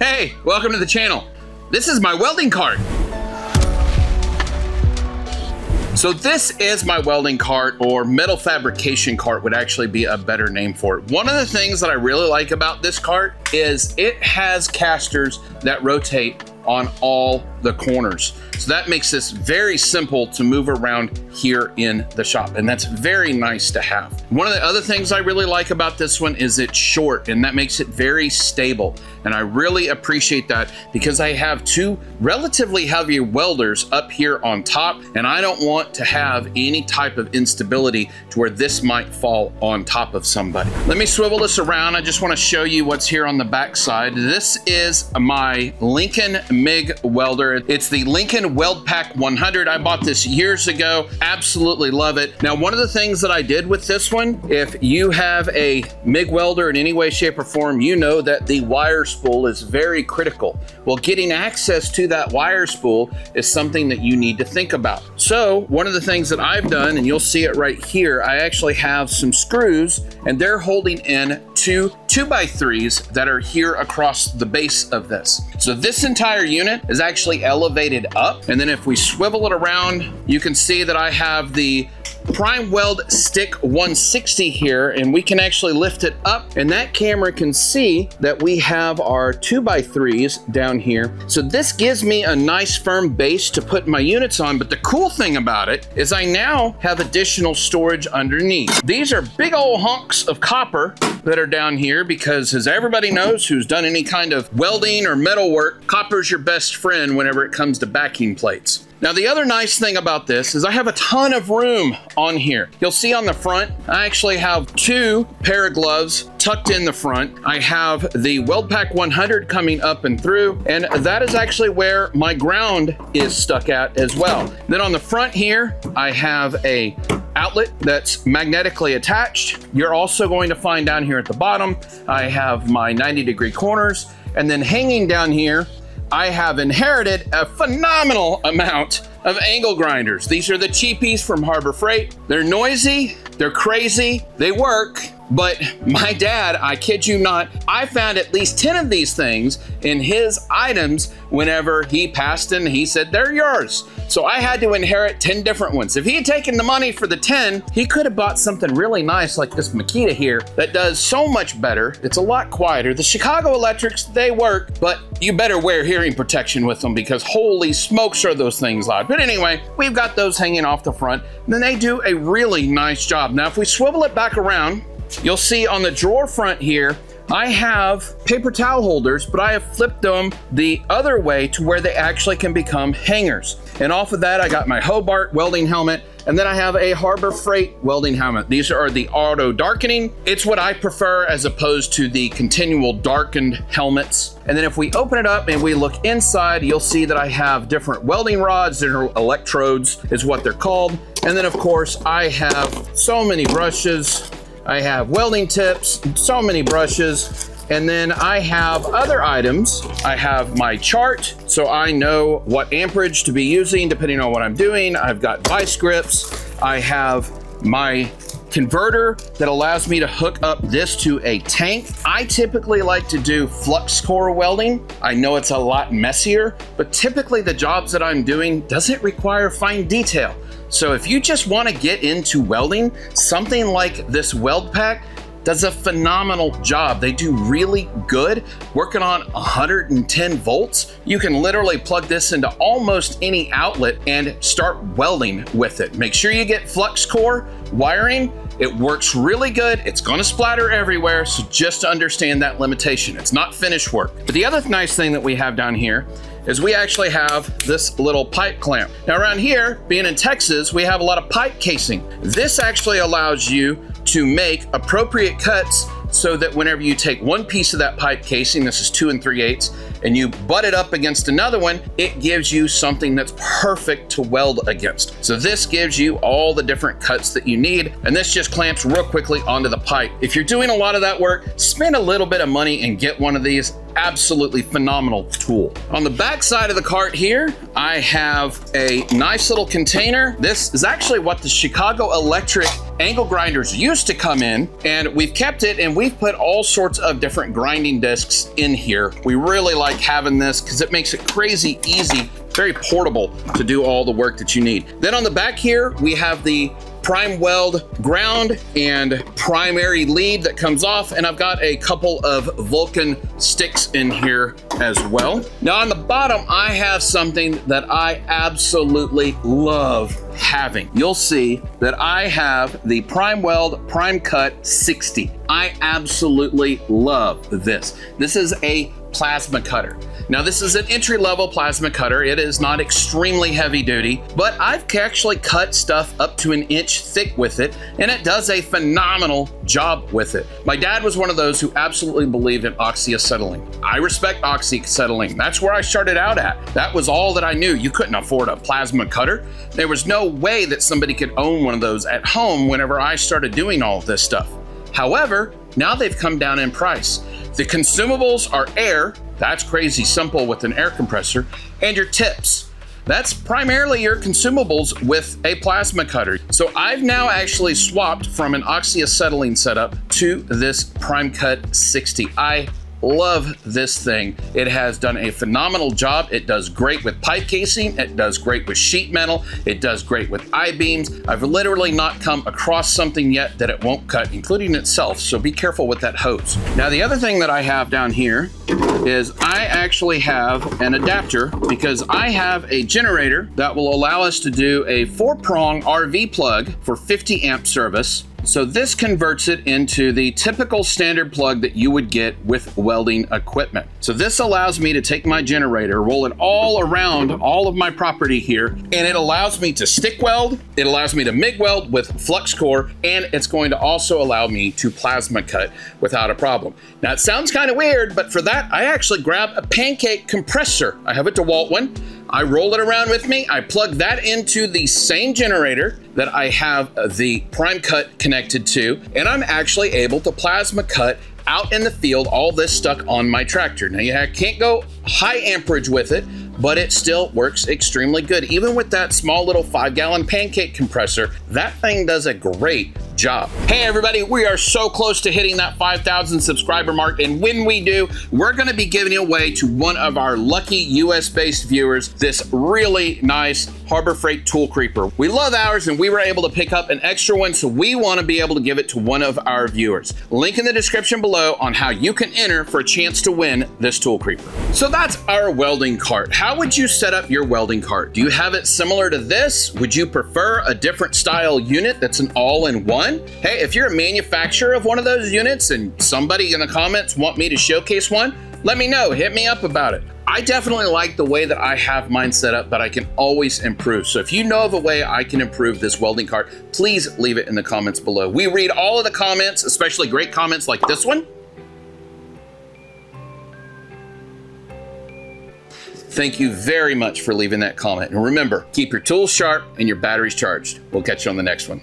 Hey, welcome to the channel. This is my welding cart. So this is my welding cart, or metal fabrication cart would actually be a better name for it. One of the things that I really like about this cart is it has casters that rotate on all the corners. So that makes this very simple to move around here in the shop, and that's very nice to have. One of the other things I really like about this one is it's short, and that makes it very stable. And I really appreciate that because I have two relatively heavy welders up here on top, and I don't want to have any type of instability to where this might fall on top of somebody. Let me swivel this around. I just want to show you what's here on the back side. This is my Lincoln MIG welder. It's the Lincoln Weld-Pak 100. I bought this years ago. Absolutely love it. Now, one of the things that I did with this one, if you have a MIG welder in any way, shape, or form, you know that the wire spool is very critical. Well, getting access to that wire spool is something that you need to think about. So one of the things that I've done, and you'll see it right here, I actually have some screws, and they're holding in two 2x3s that are here across the base of this. So this entire unit is actually elevated up. And then if we swivel it around, you can see that I have the PrimeWeld CUT60 here, and we can actually lift it up, and that camera can see that we have our 2x3s down here. So this gives me a nice firm base to put my units on, but the cool thing about it is I now have additional storage underneath. These are big old hunks of copper that are down here because, as everybody knows who's done any kind of welding or metal work, copper's your best friend whenever it comes to backing plates. Now, the other nice thing about this is I have a ton of room on here. You'll see on the front, I actually have two pair of gloves tucked in the front. I have the Weld-Pak 100 coming up and through, and that is actually where my ground is stuck at as well. Then on the front here, I have a outlet that's magnetically attached. You're also going to find down here at the bottom, I have my 90-degree corners, and then hanging down here, I have inherited a phenomenal amount of angle grinders. These are the cheapies from Harbor Freight. They're noisy, they're crazy, they work, but my dad, I kid you not, I found at least 10 of these things in his items whenever he passed, and he said, they're yours. So I had to inherit 10 different ones. If he had taken the money for the 10, he could have bought something really nice like this Makita here that does so much better. It's a lot quieter. The Chicago Electrics, they work, but you better wear hearing protection with them because holy smokes are those things loud. But anyway, we've got those hanging off the front, and then they do a really nice job. Now, if we swivel it back around, you'll see on the drawer front here, I have paper towel holders, but I have flipped them the other way to where they actually can become hangers. And off of that, I got my Hobart welding helmet, and then I have a Harbor Freight welding helmet. These are the auto darkening. It's what I prefer as opposed to the continual darkened helmets. And then if we open it up and we look inside, you'll see that I have different welding rods, different electrodes is what they're called. And then of course, I have so many brushes. I have welding tips, so many brushes, and then I have other items. I have my chart, so I know what amperage to be using depending on what I'm doing. I've got vice grips. I have my converter that allows me to hook up this to a tank. I typically like to do flux core welding. I know it's a lot messier, but typically the jobs that I'm doing doesn't require fine detail. So if you just want to get into welding, something like this Weld-Pak does a phenomenal job. They do really good. Working on 110 volts, you can literally plug this into almost any outlet and start welding with it. Make sure you get flux core wiring. It works really good. It's gonna splatter everywhere, so just to understand that limitation. It's not finished work. But the other nice thing that we have down here is we actually have this little pipe clamp. Now around here, being in Texas, we have a lot of pipe casing. This actually allows you to make appropriate cuts so that whenever you take one piece of that pipe casing, this is 2 3/8, and you butt it up against another one, it gives you something that's perfect to weld against. So this gives you all the different cuts that you need, and this just clamps real quickly onto the pipe. If you're doing a lot of that work, spend a little bit of money and get one of these. Absolutely phenomenal tool. On the back side of the cart here, I have a nice little container. This is actually what the Chicago Electric angle grinders used to come in, and we've kept it, and we've put all sorts of different grinding discs in here. We really like having this because it makes it crazy easy, very portable to do all the work that you need. Then on the back here, we have the PrimeWeld ground and primary lead that comes off, and I've got a couple of Vulcan sticks in here as well. Now on the bottom, I have something that I absolutely love having. You'll see that I have the PrimeWeld CUT60. I absolutely love this. This is a plasma cutter. Now this is an entry-level plasma cutter. It is not extremely heavy duty, but I've actually cut stuff up to an inch thick with it, and it does a phenomenal job with it. My dad was one of those who absolutely believed in oxyacetylene. I respect oxyacetylene. That's where I started out at. That was all that I knew. You couldn't afford a plasma cutter. There was no way that somebody could own one of those at home whenever I started doing all of this stuff. However, now they've come down in price. The consumables are air, that's crazy simple with an air compressor, and your tips. That's primarily your consumables with a plasma cutter. So I've now actually swapped from an oxyacetylene setup to this CUT60. I love this thing. It has done a phenomenal job. It does great with pipe casing. It does great with sheet metal. It does great with I-beams. I've literally not come across something yet that it won't cut, including itself. So be careful with that hose. Now, the other thing that I have down here is I actually have an adapter because I have a generator that will allow us to do a 4-prong RV plug for 50 amp service. So this converts it into the typical standard plug that you would get with welding equipment. So this allows me to take my generator, roll it all around all of my property here, and it allows me to stick weld, it allows me to MIG weld with flux core, and it's going to also allow me to plasma cut without a problem. Now it sounds kind of weird, but for that, I actually grab a pancake compressor. I have a DeWalt one. I roll it around with me. I plug that into the same generator that I have the PrimeCut connected to, and I'm actually able to plasma cut out in the field, all this stuck on my tractor. Now you can't go high amperage with it, but it still works extremely good. Even with that small little 5-gallon pancake compressor, that thing does a great job. Hey everybody, we are so close to hitting that 5,000 subscriber mark, and when we do, we're gonna be giving away to one of our lucky US-based viewers this really nice Harbor Freight tool creeper. We love ours, and we were able to pick up an extra one, so we wanna be able to give it to one of our viewers. Link in the description below on how you can enter for a chance to win this tool creeper. So that's our welding cart. How would you set up your welding cart? Do you have it similar to this? Would you prefer a different style unit that's an all-in-one? Hey, if you're a manufacturer of one of those units and somebody in the comments want me to showcase one, let me know, hit me up about it. I definitely like the way that I have mine set up, but I can always improve. So if you know of a way I can improve this welding cart, please leave it in the comments below. We read all of the comments, especially great comments like this one. Thank you very much for leaving that comment. And remember, keep your tools sharp and your batteries charged. We'll catch you on the next one.